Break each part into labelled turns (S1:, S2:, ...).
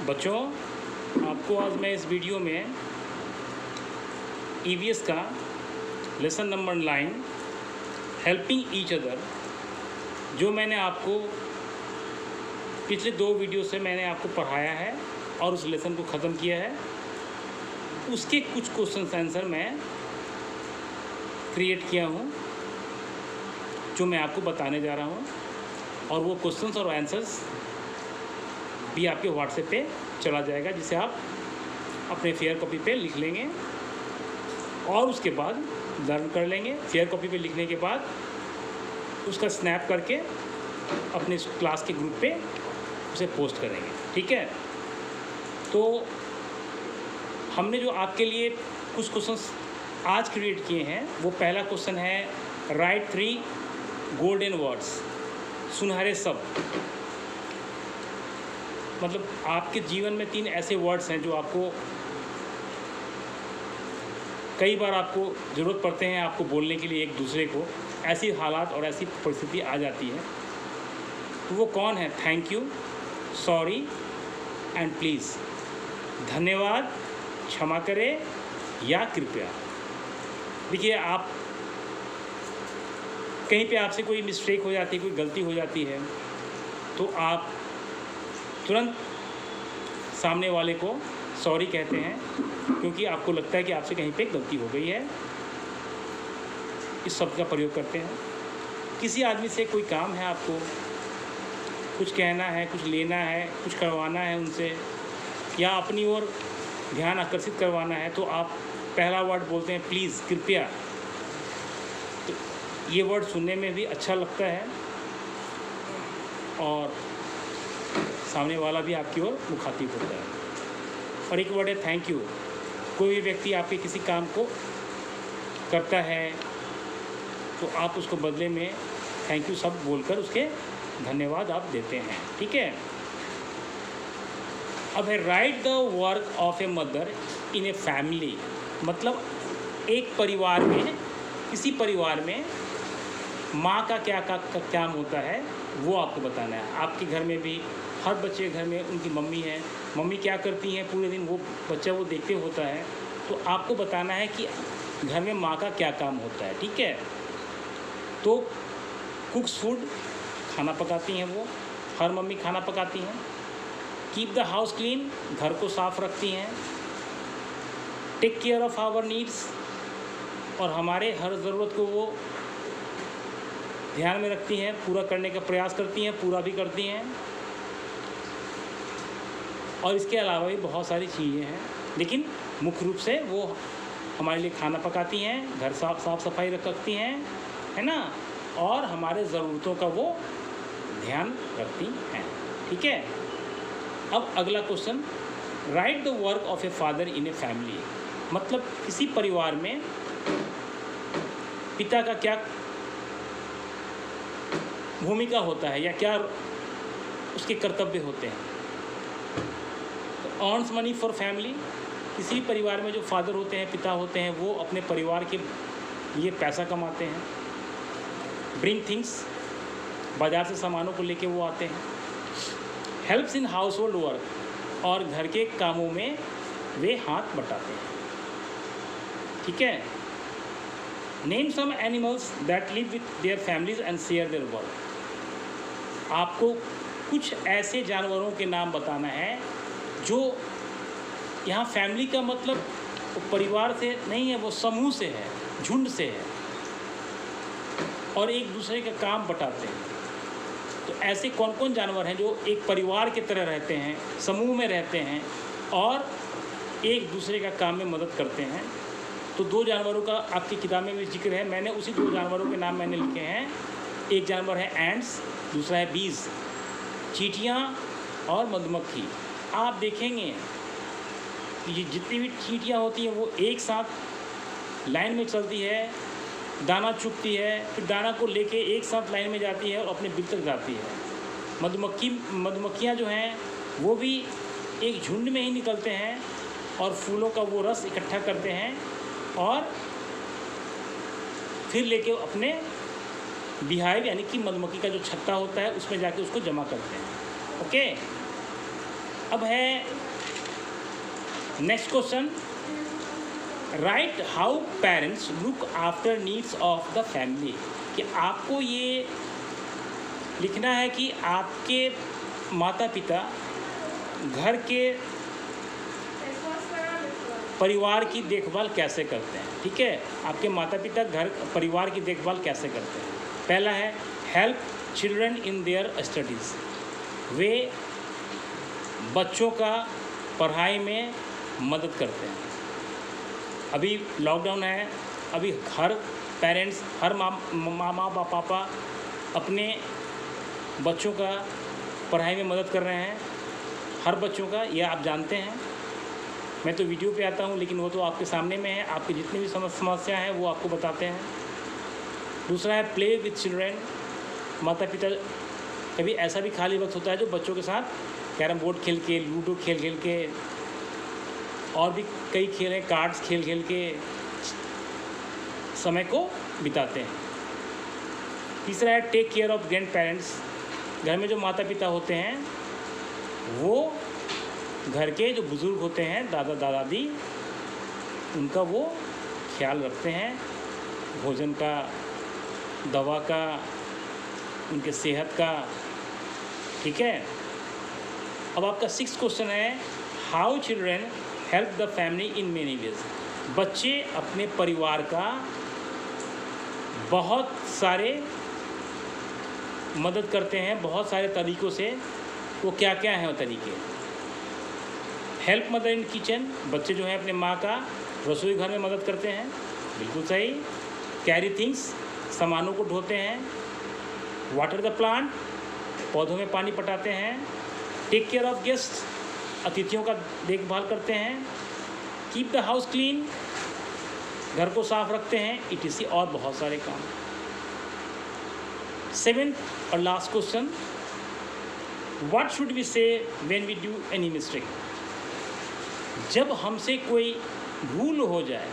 S1: बच्चों, आपको आज मैं इस वीडियो में ईवीएस का lesson number 9 helping each other, जो मैंने आपको पिछले 2 वीडियो से मैंने आपको पढ़ाया है और उस लेसन को ख़त्म किया है, उसके कुछ क्वेश्चन आंसर मैं क्रिएट किया हूँ जो मैं आपको बताने जा रहा हूँ। और वो क्वेश्चंस और आंसर्स भी आपके व्हाट्सएप पे चला जाएगा, जिसे आप अपने फेयर कॉपी पे लिख लेंगे और उसके बाद लर्न कर लेंगे। फेयर कॉपी पे लिखने के बाद उसका स्नैप करके अपने क्लास के ग्रुप पे उसे पोस्ट करेंगे, ठीक है। तो हमने जो आपके लिए कुछ क्वेश्चंस आज क्रिएट किए हैं, वो पहला क्वेश्चन है राइट 3 गोल्डन वर्ड्स, सुनहरे शब्द। मतलब आपके जीवन में 3 ऐसे वर्ड्स हैं जो आपको कई बार आपको ज़रूरत पड़ते हैं आपको बोलने के लिए एक दूसरे को, ऐसी हालात और ऐसी परिस्थिति आ जाती है। तो वो कौन है? Thank you, sorry and please. धन्यवाद, क्षमा करें या कृपया। देखिए, आप कहीं पे आपसे कोई मिस्टेक हो जाती है, कोई गलती हो जाती है, तो आप तुरंत सामने वाले को सॉरी कहते हैं, क्योंकि आपको लगता है कि आपसे कहीं पे गलती हो गई है। इस शब्द का प्रयोग करते हैं। किसी आदमी से कोई काम है, आपको कुछ कहना है, कुछ लेना है, कुछ करवाना है उनसे, या अपनी ओर ध्यान आकर्षित करवाना है, तो आप पहला वर्ड बोलते हैं प्लीज़, कृपया। तो ये वर्ड सुनने में भी अच्छा लगता है और सामने वाला भी आपकी ओर मुखातिब होता है। और एक वर्ड है थैंक यू। कोई भी व्यक्ति आपके किसी काम को करता है तो आप उसको बदले में थैंक यू शब्द बोलकर उसके धन्यवाद आप देते हैं, ठीक है। अब है right the work of a mother in a family. मतलब एक परिवार में, किसी परिवार में माँ का क्या काम होता है वो आपको बताना है। आपके घर में भी हर बच्चे के घर में उनकी मम्मी है, मम्मी क्या करती हैं पूरे दिन, वो बच्चा वो देखते होता है। तो आपको बताना है कि घर में माँ का क्या काम होता है, ठीक है। तो कुक्स फूड, खाना पकाती हैं वो, हर मम्मी खाना पकाती हैं। कीप द हाउस क्लीन, घर को साफ रखती हैं। Take care of our needs, और हमारे हर ज़रूरत को वो ध्यान में रखती हैं, पूरा करने का प्रयास करती हैं, पूरा भी करती हैं। और इसके अलावा भी बहुत सारी चीज़ें हैं, लेकिन मुख्य रूप से वो हमारे लिए खाना पकाती हैं, घर साफ सफाई रखती हैं, है ना, और हमारे ज़रूरतों का वो ध्यान रखती हैं, ठीक है। अब अगला question, right the work of a father in a family. मतलब किसी परिवार में पिता का क्या भूमिका होता है या क्या उसके कर्तव्य होते हैं। तो अर्न्स मनी फॉर फैमिली, किसी परिवार में जो फादर होते हैं, पिता होते हैं, वो अपने परिवार के लिए पैसा कमाते हैं। ब्रिंग थिंग्स, बाज़ार से सामानों को लेके वो आते हैं। Helps in house hold work, और घर के कामों में वे हाथ बटाते हैं, ठीक है। Name some animals that live with their families and share their work. आपको कुछ ऐसे जानवरों के नाम बताना है जो, यहाँ फैमिली का मतलब वो परिवार से नहीं है, वो समूह से है, झुंड से है, और एक दूसरे का काम बटाते हैं। तो ऐसे कौन कौन जानवर हैं जो एक परिवार की तरह रहते हैं, समूह में रहते हैं और एक दूसरे का काम में मदद करते हैं। तो 2 जानवरों का आपकी किताब में भी जिक्र है, मैंने उसी 2 जानवरों के नाम मैंने लिखे हैं। एक जानवर है एंट्स, दूसरा है बीज, चींटियाँ और मधुमक्खी। आप देखेंगे कि ये जितनी भी चींटियाँ होती हैं वो एक साथ लाइन में चलती है, दाना चुगती है, फिर दाना को लेके एक साथ लाइन में जाती है और अपने बिल तक जाती है। मधुमक्खियाँ जो हैं वो भी एक झुंड में ही निकलते हैं और फूलों का वो रस इकट्ठा करते हैं और फिर लेके अपने बिहाइव यानी कि मधुमक्खी का जो छत्ता होता है उसमें जाके उसको जमा करते हैं। ओके, अब है next question, right how parents look after needs of the family. कि आपको ये लिखना है कि आपके माता पिता घर के परिवार की देखभाल कैसे करते हैं। ठीक है, आपके माता पिता घर परिवार की देखभाल कैसे करते हैं। पहला है help children in their studies. वे बच्चों का पढ़ाई में मदद करते हैं। अभी लॉकडाउन है, अभी हर पेरेंट्स, हर मामा पापा अपने बच्चों का पढ़ाई में मदद कर रहे हैं। हर बच्चों का, ये आप जानते हैं। मैं तो वीडियो पे आता हूँ, लेकिन वो तो आपके सामने में है। आपकी जितनी भी समस्या हैं वो आपको बताते हैं। दूसरा है प्ले विथ चिल्ड्रेन। माता पिता कभी ऐसा भी खाली वक्त होता है जो बच्चों के साथ कैरम बोर्ड खेल के, लूडो खेल के, और भी कई खेल हैं, कार्ड्स खेल के समय को बिताते हैं। तीसरा है take care of grandparents. घर में जो माता पिता होते हैं वो घर के जो बुज़ुर्ग होते हैं, दादा दादी, उनका वो ख्याल रखते हैं, भोजन का, दवा का, उनके सेहत का। ठीक है। अब आपका 6th क्वेश्चन है how children help the family in many ways. बच्चे अपने परिवार का बहुत सारे मदद करते हैं, बहुत सारे तरीक़ों से। वो क्या क्या हैं वो तरीके? Help mother in kitchen. बच्चे जो हैं अपने माँ का रसोई घर में मदद करते हैं, बिल्कुल सही। कैरी थिंग्स, सामानों को ढोते हैं। वाटर द प्लांट, पौधों में पानी पटाते हैं। टेक केयर ऑफ गेस्ट, अतिथियों का देखभाल करते हैं। कीप द हाउस क्लीन, घर को साफ रखते हैं। etc और बहुत सारे काम। 7th और last question, what should we say when we do any mistake. जब हमसे कोई भूल हो जाए,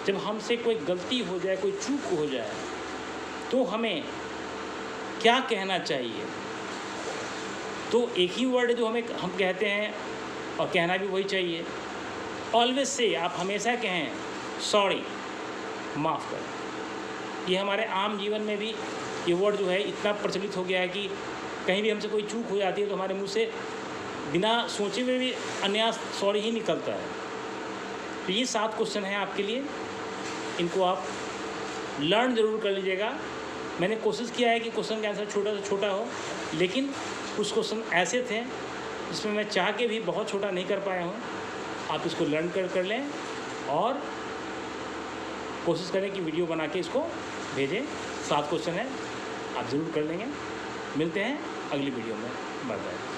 S1: जब हमसे कोई गलती हो जाए, कोई चूक हो जाए, तो हमें क्या कहना चाहिए? तो एक ही वर्ड जो हम कहते हैं, और कहना भी वही चाहिए। ऑलवेज से, आप हमेशा कहें सॉरी, माफ़ कर। ये हमारे आम जीवन में भी ये वर्ड जो है इतना प्रचलित हो गया है कि कहीं भी हमसे कोई चूक हो जाती है तो हमारे मुंह से बिना सोचे हुए भी अनायास सॉरी ही निकलता है। तो ये 7 क्वेश्चन हैं आपके लिए, इनको आप लर्न ज़रूर कर लीजिएगा। मैंने कोशिश किया है कि क्वेश्चन का आंसर छोटा से छोटा हो, लेकिन कुछ क्वेश्चन ऐसे थे जिसमें मैं चाह के भी बहुत छोटा नहीं कर पाया हूँ। आप इसको लर्न कर लें और कोशिश करें कि वीडियो बना के इसको भेजें। 7 क्वेश्चन है, आप ज़रूर कर लेंगे। मिलते हैं अगली वीडियो में। Bye bye.